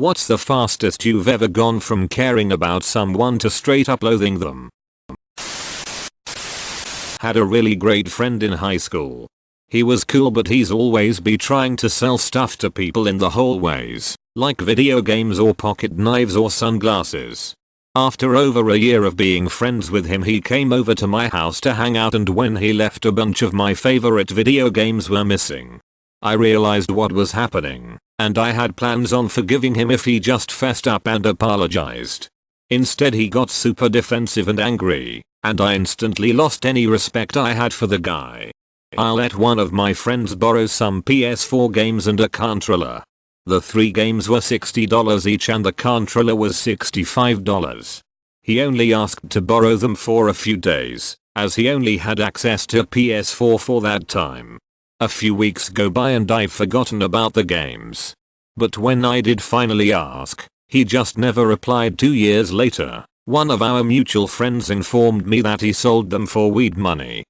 What's the fastest you've ever gone from caring about someone to straight up loathing them? Had a really great friend in high school. He was cool, but he's always be trying to sell stuff to people in the hallways, like video games or pocket knives or sunglasses. After over a year of being friends with him, he came over to my house to hang out, and when he left, a bunch of my favorite video games were missing. I realized what was happening, and I had plans on forgiving him if he just fessed up and apologized. Instead, he got super defensive and angry, and I instantly lost any respect I had for the guy. I let one of my friends borrow some PS4 games and a controller. The 3 games were $60 each and the controller was $65. He only asked to borrow them for a few days, as he only had access to a PS4 for that time. A few weeks go by and I've forgotten about the games. But when I did finally ask, he just never replied. 2 years later, one of our mutual friends informed me that he sold them for weed money.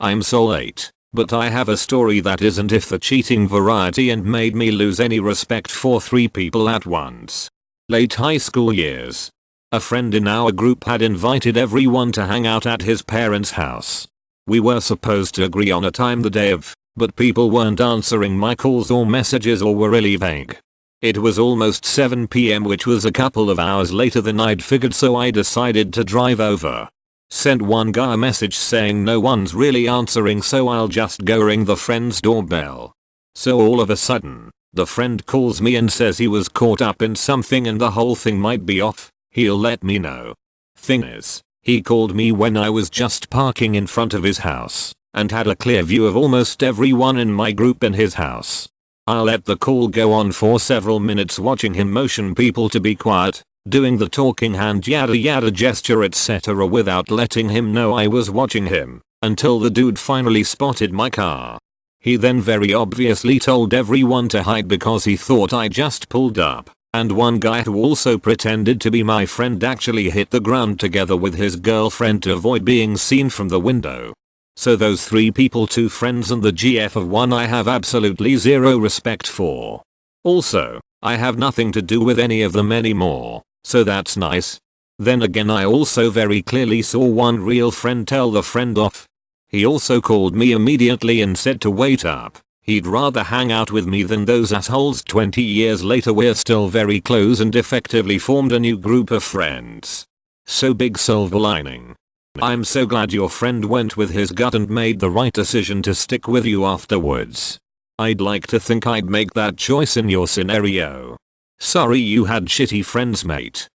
I'm so late, but I have a story that isn't if the cheating variety and made me lose any respect for 3 people at once. Late high school years. A friend in our group had invited everyone to hang out at his parents' house. We were supposed to agree on a time the day of, but people weren't answering my calls or messages or were really vague. It was almost 7 PM, which was a couple of hours later than I'd figured, so I decided to drive over. Sent one guy a message saying no one's really answering, so I'll just go ring the friend's doorbell. So all of a sudden, the friend calls me and says he was caught up in something and the whole thing might be off. He'll let me know. Thing is, he called me when I was just parking in front of his house and had a clear view of almost everyone in my group in his house. I let the call go on for several minutes, watching him motion people to be quiet, doing the talking hand yada yada gesture etc. without letting him know I was watching him, until the dude finally spotted my car. He then very obviously told everyone to hide because he thought I just pulled up, and one guy who also pretended to be my friend actually hit the ground together with his girlfriend to avoid being seen from the window. So those 3 people, 2 friends and the GF of one, I have absolutely zero respect for. Also, I have nothing to do with any of them anymore, so that's nice. Then again, I also very clearly saw one real friend tell the friend off. He also called me immediately and said to wait up. He'd rather hang out with me than those assholes. 20 years later, we're still very close and effectively formed a new group of friends. So big silver lining. I'm so glad your friend went with his gut and made the right decision to stick with you afterwards. I'd like to think I'd make that choice in your scenario. Sorry you had shitty friends, mate.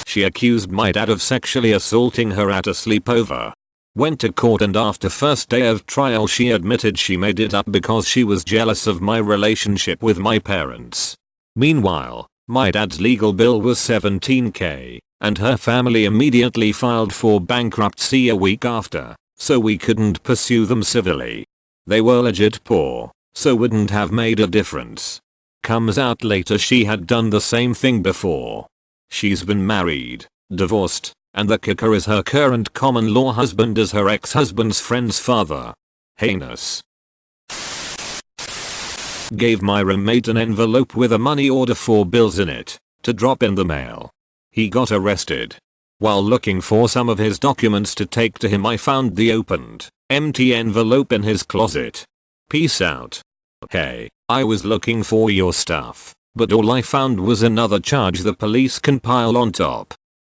She accused my dad of sexually assaulting her at a sleepover. Went to court, and after first day of trial she admitted she made it up because she was jealous of my relationship with my parents. Meanwhile, my dad's legal bill was $17,000, and her family immediately filed for bankruptcy a week after, so we couldn't pursue them civilly. They were legit poor, so wouldn't have made a difference. Comes out later she had done the same thing before. She's been married, divorced, and the kicker is her current common law husband is her ex-husband's friend's father. Heinous. Gave my roommate an envelope with a money order for bills in it, to drop in the mail. He got arrested. While looking for some of his documents to take to him, I found the opened, empty envelope in his closet. Peace out. Hey, I was looking for your stuff, but all I found was another charge the police can pile on top.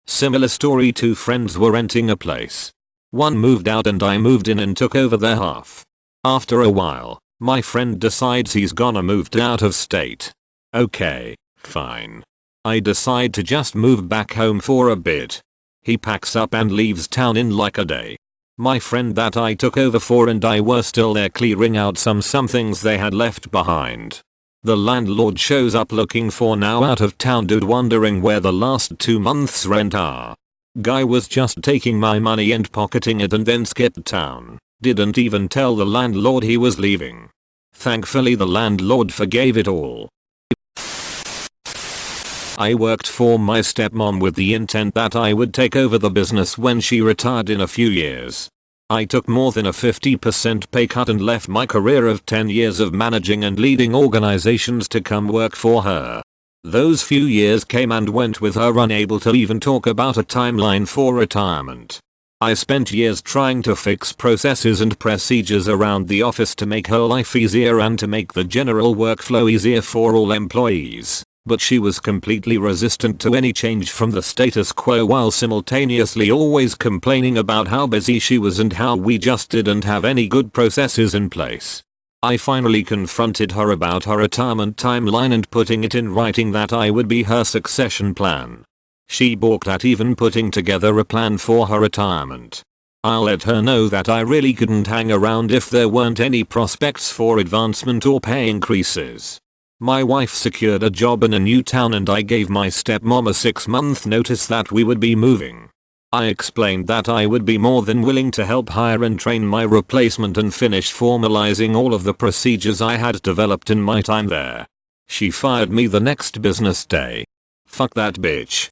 Similar story, 2 friends were renting a place. One moved out and I moved in and took over their half. After a while, my friend decides he's gonna move out of state. Okay, fine. I decide to just move back home for a bit. He packs up and leaves town in like a day. My friend that I took over for and I were still there clearing out some things they had left behind. The landlord shows up looking for now out of town dude, wondering where the last 2 months rent are. Guy was just taking my money and pocketing it and then skipped town. Didn't even tell the landlord he was leaving. Thankfully the landlord forgave it all. I worked for my stepmom with the intent that I would take over the business when she retired in a few years. I took more than a 50% pay cut and left my career of 10 years of managing and leading organizations to come work for her. Those few years came and went with her unable to even talk about a timeline for retirement. I spent years trying to fix processes and procedures around the office to make her life easier and to make the general workflow easier for all employees, but she was completely resistant to any change from the status quo while simultaneously always complaining about how busy she was and how we just didn't have any good processes in place. I finally confronted her about her retirement timeline and putting it in writing that I would be her succession plan. She balked at even putting together a plan for her retirement. I'll let her know that I really couldn't hang around if there weren't any prospects for advancement or pay increases. My wife secured a job in a new town and I gave my stepmom a 6-month notice that we would be moving. I explained that I would be more than willing to help hire and train my replacement and finish formalizing all of the procedures I had developed in my time there. She fired me the next business day. Fuck that bitch.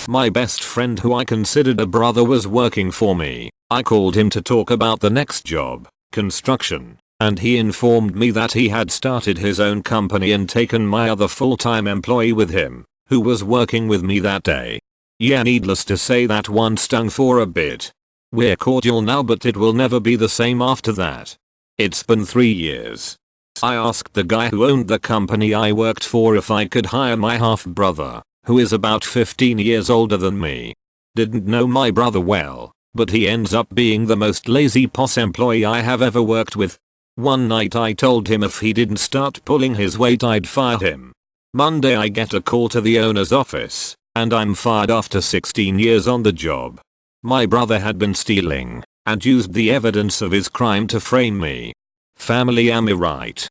My best friend who I considered a brother was working for me. I called him to talk about the next job, construction, and he informed me that he had started his own company and taken my other full-time employee with him, who was working with me that day. Yeah, needless to say that one stung for a bit. We're cordial now, but it will never be the same after that. It's been 3 years. I asked the guy who owned the company I worked for if I could hire my half-brother, who is about 15 years older than me. Didn't know my brother well, but he ends up being the most lazy POS employee I have ever worked with. One night I told him if he didn't start pulling his weight I'd fire him. Monday I get a call to the owner's office, and I'm fired after 16 years on the job. My brother had been stealing, and used the evidence of his crime to frame me. Family, am I right?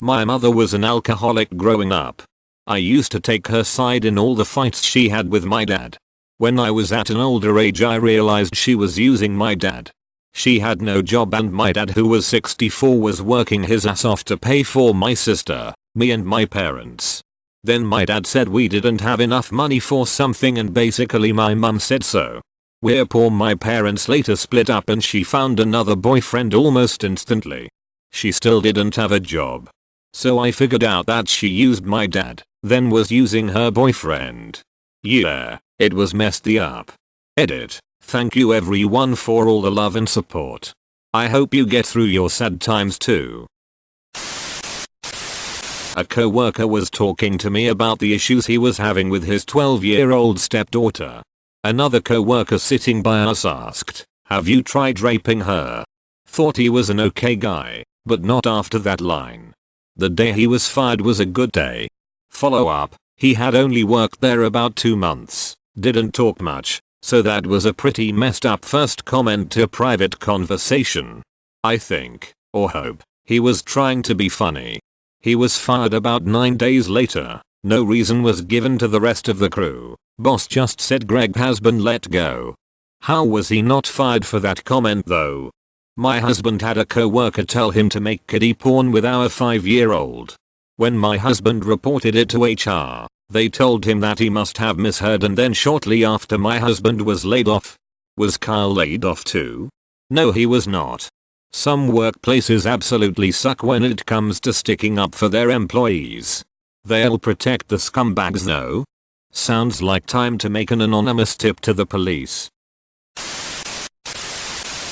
My mother was an alcoholic growing up. I used to take her side in all the fights she had with my dad. When I was at an older age I realized she was using my dad. She had no job and my dad, who was 64, was working his ass off to pay for my sister, me and my parents. Then my dad said we didn't have enough money for something and basically my mum said so. We're poor. My parents later split up and she found another boyfriend almost instantly. She still didn't have a job. So I figured out that she used my dad, then was using her boyfriend. Yeah, it was messed up. Edit. Thank you everyone for all the love and support. I hope you get through your sad times too. A coworker was talking to me about the issues he was having with his 12-year-old stepdaughter. Another coworker sitting by us asked, "Have you tried raping her?" Thought he was an okay guy, but not after that line. The day he was fired was a good day. Follow up, he had only worked there about 2 months, didn't talk much, so that was a pretty messed up first comment to a private conversation. I think, or hope, he was trying to be funny. He was fired about 9 days later. No reason was given to the rest of the crew. Boss just said Greg has been let go. How was he not fired for that comment though? My husband had a coworker tell him to make kiddie porn with our 5-year-old. When my husband reported it to HR, they told him that he must have misheard, and then shortly after my husband was laid off. Was Kyle laid off too? No, he was not. Some workplaces absolutely suck when it comes to sticking up for their employees. They'll protect the scumbags though. Sounds like time to make an anonymous tip to the police.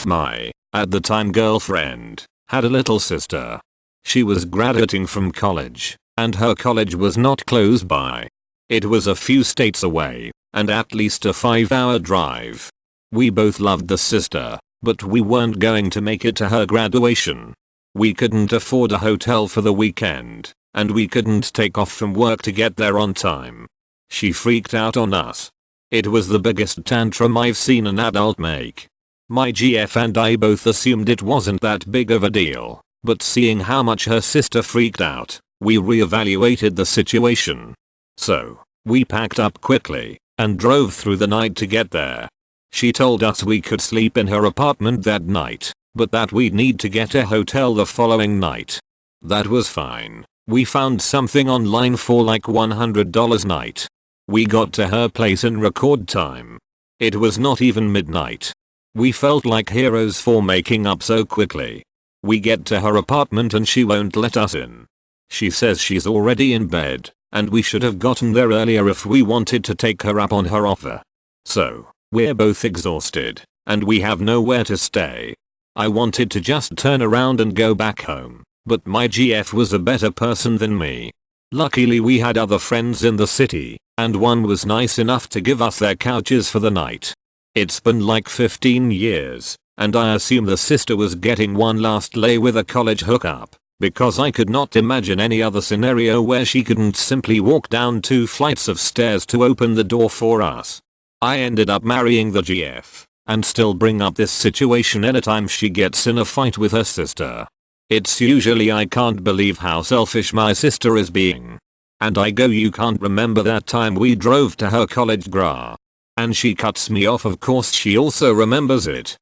My, at the time girlfriend, had a little sister. She was graduating from college, and her college was not close by. It was a few states away, and at least a 5-hour drive. We both loved the sister, but we weren't going to make it to her graduation. We couldn't afford a hotel for the weekend, and we couldn't take off from work to get there on time. She freaked out on us. It was the biggest tantrum I've seen an adult make. My GF and I both assumed it wasn't that big of a deal, but seeing how much her sister freaked out, we reevaluated the situation. So, we packed up quickly and drove through the night to get there. She told us we could sleep in her apartment that night, but that we'd need to get a hotel the following night. That was fine. We found something online for like $100 night. We got to her place in record time. It was not even midnight. We felt like heroes for making up so quickly. We get to her apartment and she won't let us in. She says she's already in bed, and we should have gotten there earlier if we wanted to take her up on her offer. So, we're both exhausted, and we have nowhere to stay. I wanted to just turn around and go back home, but my GF was a better person than me. Luckily we had other friends in the city, and one was nice enough to give us their couches for the night. It's been like 15 years, and I assume the sister was getting one last lay with a college hookup, because I could not imagine any other scenario where she couldn't simply walk down 2 flights of stairs to open the door for us. I ended up marrying the GF, and still bring up this situation anytime she gets in a fight with her sister. It's usually I can't believe how selfish my sister is being. And I go, you can't remember that time we drove to her college gra. And she cuts me off, of course she also remembers it.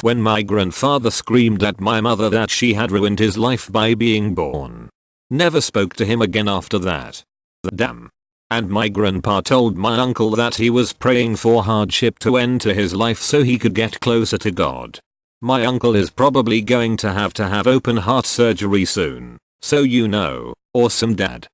When my grandfather screamed at my mother that she had ruined his life by being born. Never spoke to him again after that. Damn. And my grandpa told my uncle that he was praying for hardship to end to his life so he could get closer to God. My uncle is probably going to have open heart surgery soon, so you know, awesome dad.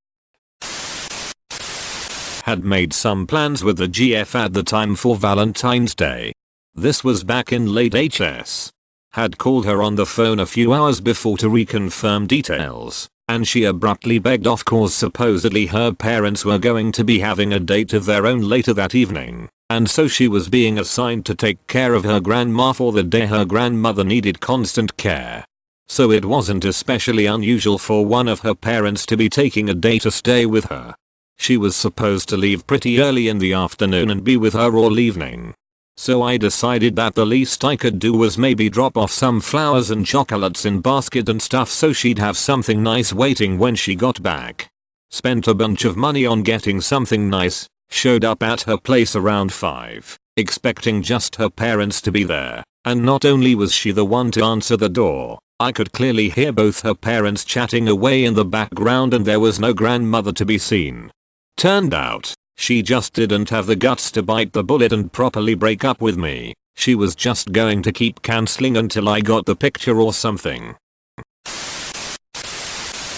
Had made some plans with the GF at the time for Valentine's Day. This was back in late HS. Had called her on the phone a few hours before to reconfirm details, and she abruptly begged off cause supposedly her parents were going to be having a date of their own later that evening, and so she was being assigned to take care of her grandma for the day her grandmother needed constant care. So it wasn't especially unusual for one of her parents to be taking a day to stay with her. She was supposed to leave pretty early in the afternoon and be with her all evening. So I decided that the least I could do was maybe drop off some flowers and chocolates in basket and stuff so she'd have something nice waiting when she got back. Spent a bunch of money on getting something nice, showed up at her place around 5, expecting just her parents to be there, and not only was she the one to answer the door, I could clearly hear both her parents chatting away in the background and there was no grandmother to be seen. Turned out, she just didn't have the guts to bite the bullet and properly break up with me. She was just going to keep cancelling until I got the picture or something.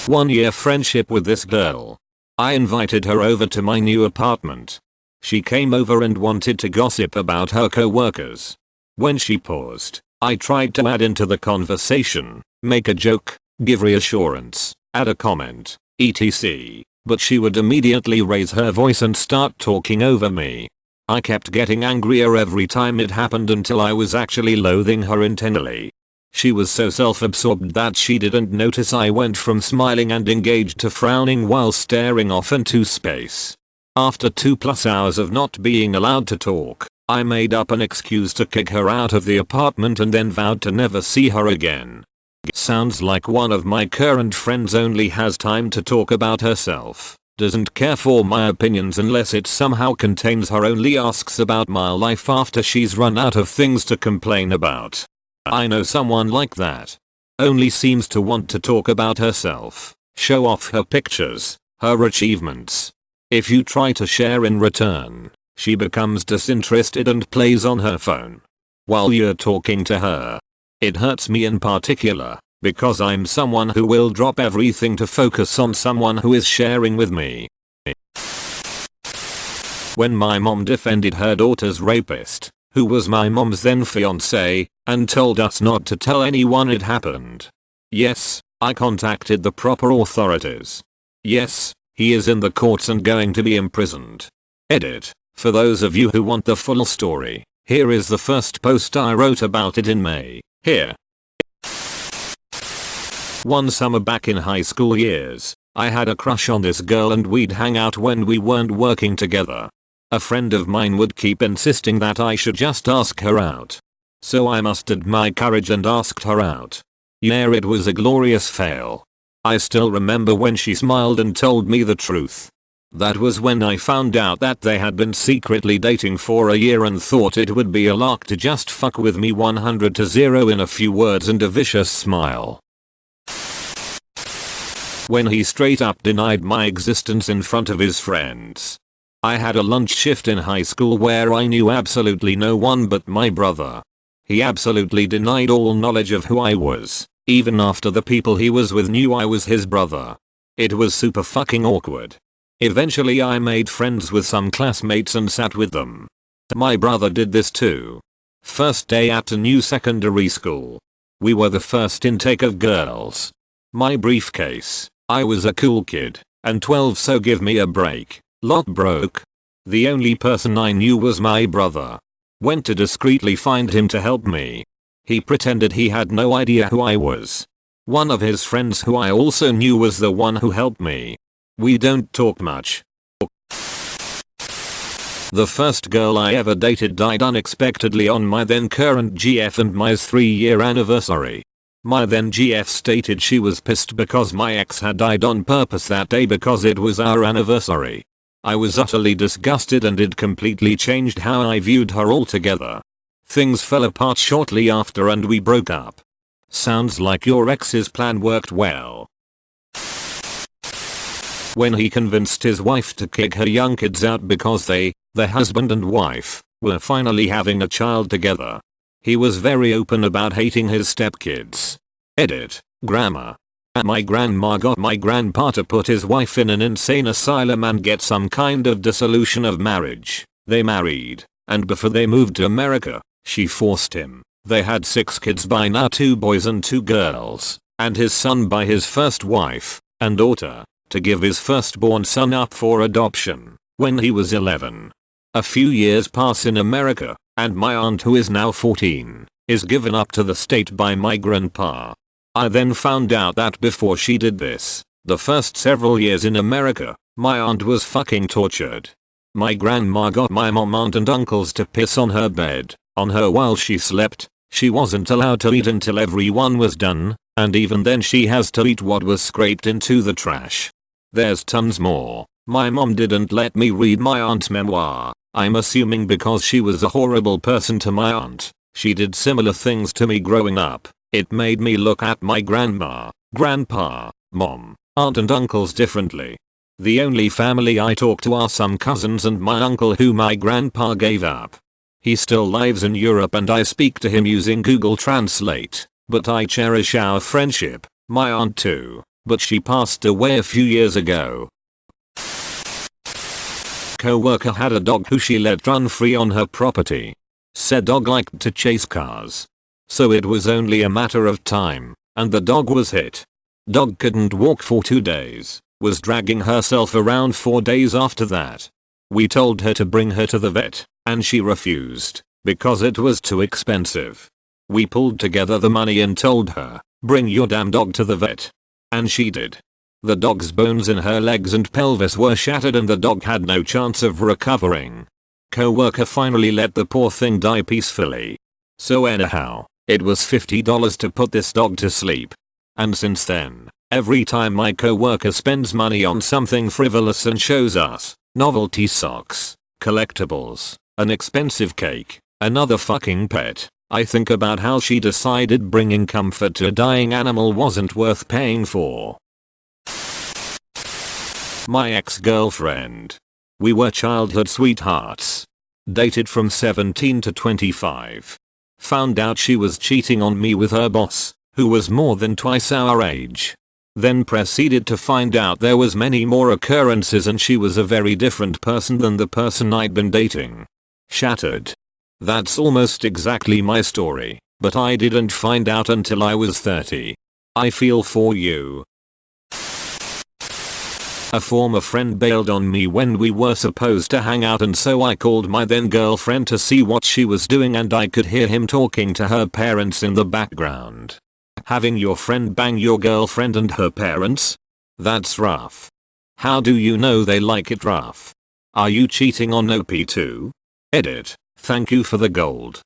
1 year friendship with this girl. I invited her over to my new apartment. She came over and wanted to gossip about her co-workers. When she paused, I tried to add into the conversation, make a joke, give reassurance, add a comment, etc. But she would immediately raise her voice and start talking over me. I kept getting angrier every time it happened until I was actually loathing her internally. She was so self-absorbed that she didn't notice I went from smiling and engaged to frowning while staring off into space. After 2+ hours of not being allowed to talk, I made up an excuse to kick her out of the apartment and then vowed to never see her again. Sounds like one of my current friends only has time to talk about herself, doesn't care for my opinions unless it somehow contains her, only asks about my life after she's run out of things to complain about. I know someone like that. Only seems to want to talk about herself, show off her pictures, her achievements. If you try to share in return, she becomes disinterested and plays on her phone while you're talking to her. It hurts me in particular, because I'm someone who will drop everything to focus on someone who is sharing with me. When my mom defended her daughter's rapist, who was my mom's then fiance, and told us not to tell anyone it happened. Yes, I contacted the proper authorities. Yes, he is in the courts and going to be imprisoned. Edit. For those of you who want the full story, here is the first post I wrote about it in May. Here. One summer back in high school years, I had a crush on this girl and we'd hang out when we weren't working together. A friend of mine would keep insisting that I should just ask her out. So I mustered my courage and asked her out. Yeah, it was a glorious fail. I still remember when she smiled and told me the truth. That was when I found out that they had been secretly dating for a year and thought it would be a lark to just fuck with me 100-0 in a few words and a vicious smile. When he straight up denied my existence in front of his friends. I had a lunch shift in high school where I knew absolutely no one but my brother. He absolutely denied all knowledge of who I was, even after the people he was with knew I was his brother. It was super fucking awkward. Eventually I made friends with some classmates and sat with them. My brother did this too. First day at a new secondary school. We were the first intake of girls. My briefcase. I was a cool kid, and 12, so give me a break. Lot broke. The only person I knew was my brother. Went to discreetly find him to help me. He pretended he had no idea who I was. One of his friends who I also knew was the one who helped me. We don't talk much. The first girl I ever dated died unexpectedly on my then current GF and my 3-year anniversary. My then GF stated she was pissed because my ex had died on purpose that day because it was our anniversary. I was utterly disgusted and it completely changed how I viewed her altogether. Things fell apart shortly after and we broke up. Sounds like your ex's plan worked well. When he convinced his wife to kick her young kids out because the husband and wife, were finally having a child together. He was very open about hating his stepkids. Edit. Grammar. My grandma got my grandpa to put his wife in an insane asylum and get some kind of dissolution of marriage. They married, and before they moved to America, she forced him. They had 6 kids by now, 2 boys and 2 girls, and his son by his first wife, and daughter, to give his firstborn son up for adoption when he was 11. A few years pass in America, and my aunt, who is now 14, is given up to the state by my grandpa. I then found out that before she did this, the first several years in America, my aunt was fucking tortured. My grandma got my mom, aunt and uncles to piss on her bed, on her while she slept. She wasn't allowed to eat until everyone was done, and even then she has to eat what was scraped into the trash. There's tons more. My mom didn't let me read my aunt's memoir. I'm assuming because she was a horrible person to my aunt. She did similar things to me growing up. It made me look at my grandma, grandpa, mom, aunt and uncles differently. The only family I talk to are some cousins and my uncle who my grandpa gave up. He still lives in Europe and I speak to him using Google Translate, but I cherish our friendship. My aunt too, but she passed away a few years ago. Co-worker had a dog who she let run free on her property. Said dog liked to chase cars. So it was only a matter of time, and the dog was hit. Dog couldn't walk for 2 days, was dragging herself around 4 days after that. We told her to bring her to the vet, and she refused, because it was too expensive. We pulled together the money and told her, bring your damn dog to the vet. And she did. The dog's bones in her legs and pelvis were shattered and the dog had no chance of recovering. Co-worker finally let the poor thing die peacefully. So anyhow, it was $50 to put this dog to sleep. And since then, every time my co-worker spends money on something frivolous and shows us novelty socks, collectibles, an expensive cake, another fucking pet, I think about how she decided bringing comfort to a dying animal wasn't worth paying for. My ex-girlfriend. We were childhood sweethearts. Dated from 17 to 25. Found out she was cheating on me with her boss, who was more than twice our age. Then proceeded to find out there was many more occurrences and she was a very different person than the person I'd been dating. Shattered. That's almost exactly my story, but I didn't find out until I was 30. I feel for you. A former friend bailed on me when we were supposed to hang out and so I called my then girlfriend to see what she was doing and I could hear him talking to her parents in the background. Having your friend bang your girlfriend and her parents? That's rough. How do you know they like it rough? Are you cheating on OP too? Edit. Thank you for the gold.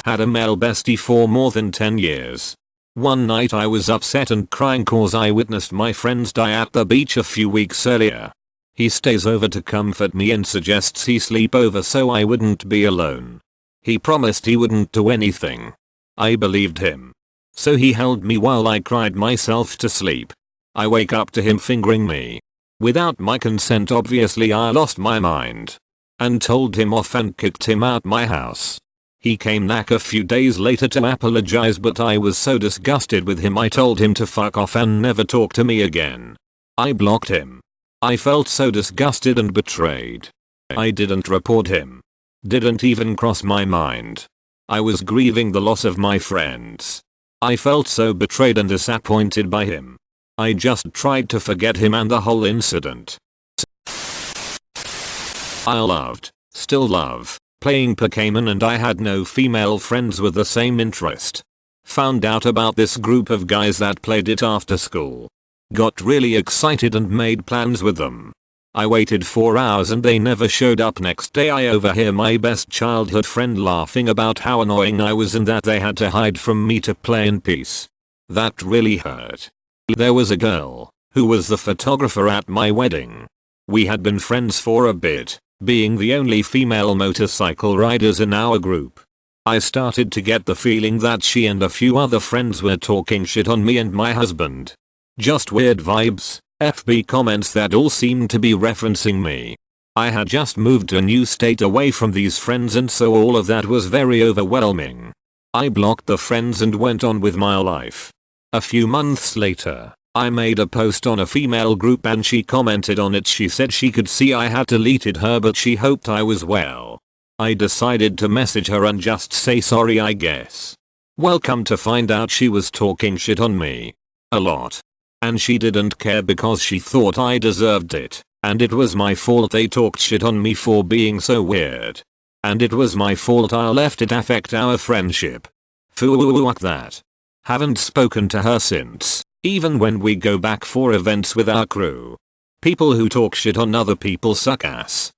Had a male bestie for more than 10 years. One night I was upset and crying cause I witnessed my friends die at the beach a few weeks earlier. He stays over to comfort me and suggests he sleep over so I wouldn't be alone. He promised he wouldn't do anything. I believed him. So he held me while I cried myself to sleep. I wake up to him fingering me. Without my consent, obviously. I lost my mind and told him off and kicked him out my house. He came back a few days later to apologize, but I was so disgusted with him I told him to fuck off and never talk to me again. I blocked him. I felt so disgusted and betrayed. I didn't report him. Didn't even cross my mind. I was grieving the loss of my friends. I felt so betrayed and disappointed by him. I just tried to forget him and the whole incident. I loved, still love, playing Pokemon, and I had no female friends with the same interest. Found out about this group of guys that played it after school. Got really excited and made plans with them. I waited 4 hours and they never showed up. Next day I overhear my best childhood friend laughing about how annoying I was and that they had to hide from me to play in peace. That really hurt. There was a girl who was the photographer at my wedding. We had been friends for a bit, being the only female motorcycle riders in our group. I started to get the feeling that she and a few other friends were talking shit on me and my husband. Just weird vibes, FB comments that all seemed to be referencing me. I had just moved to a new state away from these friends, and so all of that was very overwhelming. I blocked the friends and went on with my life. A few months later, I made a post on a female group and she commented on it. She said she could see I had deleted her but she hoped I was well. I decided to message her and just say sorry, I guess. Well, come to find out she was talking shit on me. A lot. And she didn't care because she thought I deserved it, and it was my fault they talked shit on me for being so weird. And it was my fault I left it affect our friendship. Fuck that. Haven't spoken to her since, even when we go back for events with our crew. People who talk shit on other people suck ass.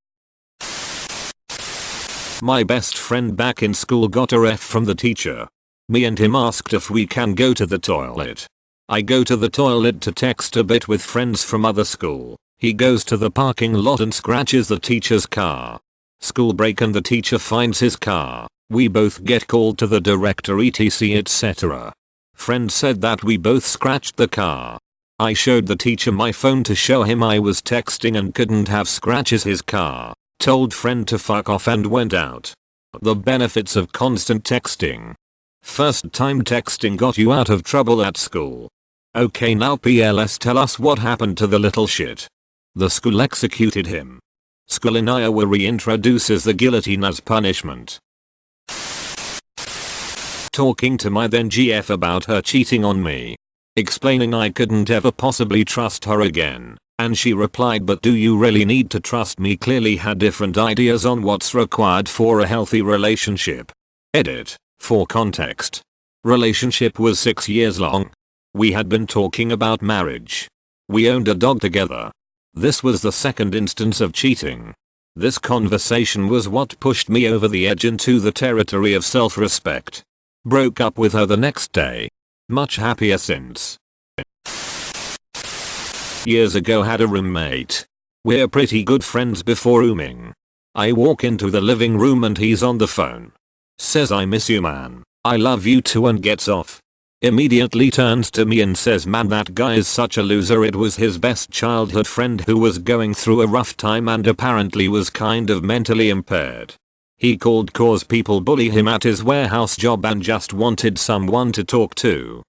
My best friend back in school got a F from the teacher. Me and him asked if we can go to the toilet. I go to the toilet to text a bit with friends from other school. He goes to the parking lot and scratches the teacher's car. School break and the teacher finds his car. We both get called to the director etc etc. Friend said that we both scratched the car. I showed the teacher my phone to show him I was texting and couldn't have scratches his car. Told friend to fuck off and went out. The benefits of constant texting. First time texting got you out of trouble at school. Okay, now PLS, tell us what happened to the little shit. The school executed him. School in Iowa reintroduces the guillotine as punishment. Talking to my then GF about her cheating on me. Explaining I couldn't ever possibly trust her again. And she replied, but do you really need to trust me? Clearly had different ideas on what's required for a healthy relationship. Edit. For context. Relationship was 6 years long. We had been talking about marriage. We owned a dog together. This was the second instance of cheating. This conversation was what pushed me over the edge into the territory of self-respect. Broke up with her the next day. Much happier since. Years ago had a roommate. We're pretty good friends before rooming. I walk into the living room and he's on the phone. Says I miss you man, I love you too, and gets off. Immediately turns to me and says, man, that guy is such a loser. It was his best childhood friend who was going through a rough time and apparently was kind of mentally impaired. He called cause people bully him at his warehouse job and just wanted someone to talk to.